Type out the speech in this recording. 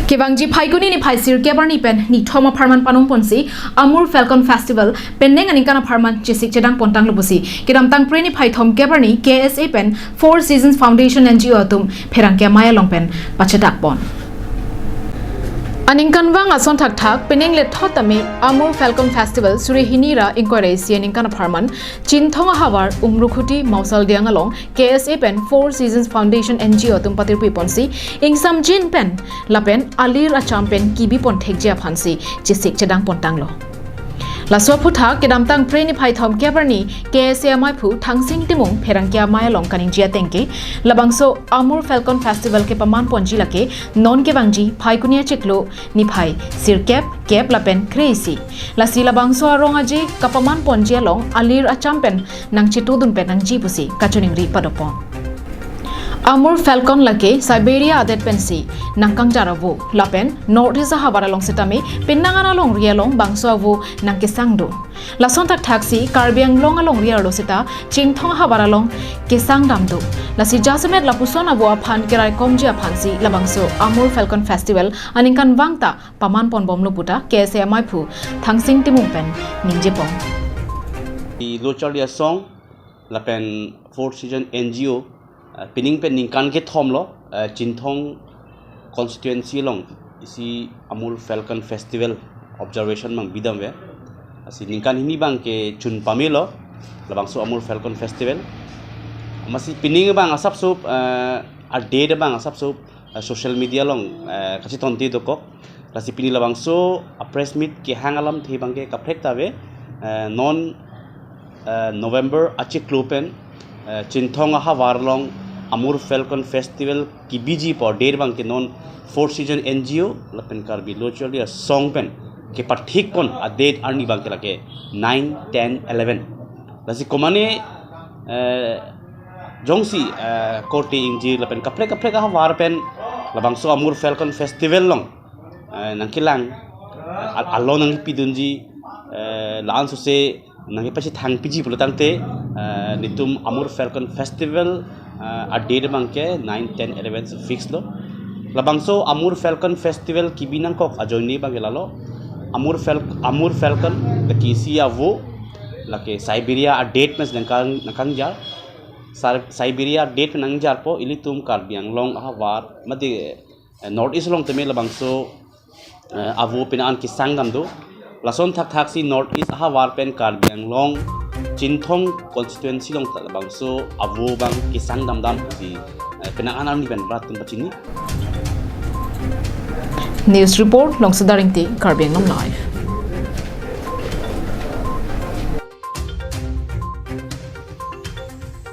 Kebangji Paiguni ni Paisir Kebarni Pen ni Thoma Parman Panung Ponsi Amur Falcon Festival Peneng Anikana Parman Kachesik Chedang Pontang Lubusi Kedam Tang Preni Paithom Kebarni KSA Pen 4 Seasons Foundation NGO atum Perangkia Maya Long Pen Pachetak Pon Aningkan wang ason thak thak peneng le thotame Amur Falcon Festival Surihinira inquiry sianinkana Parman Chinthonga Hawar Umrukhuti Mausal Diangalong KSA Pen 4 Seasons Foundation NGO atum patirpi ponsi ingsam jin pen lapen alir acham pen kibi pon thekjia phansi Kachesik chedang pontanglo Laswa phutha kedam tang preni phaithom kebarni KSA maiphu thangsing timung pherangkia maya long kaningjia tengke labangso Amur Falcon Festival ke paman ponji lake non ke bangji phaikunia cheklo ni phai sirkep kep lapen crazy lasi labangso arongaji kapaman ponji long alir achampen nang chitudun pen nang jipusi kachuningri padopon Amur Falcon lake Siberia adet pensi nangkang jaravu lapen Northeast habara long setame pinnangana long rialong bangso avu nangkisangdo lason tak taxi karbiang long along rialo seta chingthong habara long kisang damdo lasi jasemet lapuson avu aphan kerai komji aphansi labangso Amur Falcon Festival aningkan wangta paman pon bomlo puta KSA maiphu thangsing timung pen ningjepong the lochalia song lapen 4 season NGO pining pen ningkan ke thomlo Chinthong constituency long isi Amur Falcon Festival observation mang bidam we asi ningkan hini bang ke chun pamelo labangso Amur Falcon Festival masi pining bang asap sup a date bang asap sup social media long kasi tonti doko lasi pini labangso a press meet ke hangalam thi bang ke kaprek tawe non November achi klupen Chinthong hawarlong Amur Falcon Festival ki biji por date bang ke non 4 season NGO lapen karbi lochali a song pen ke pathik kon a date arni bang ke lake 9 10 11 lasi komane jongsi koti ingji lapen kaprek ha war pen labangso Amur Falcon Festival long nangkilang alon nang pidunji laan so se nang pasi thang piji bulutangte nitum Amur Falcon Festival a date bang ke 9 10 11 fix lo labangso Amur Falcon Festival kibinang kok ajoni bang lalo Amur Falcon the KSA wo lake Siberia a date mes nangkang jar Siberia date nang jar po ilitum karbiang long war mati Northeast long teme labangso avo pinan kisang damdo lason thak si Northeast ha war pen karbiang long Chinthong constituency long talabangso avo bang kisang damdam di penanganan ni ben ratun pachini News report long sadaring ti karbiang long live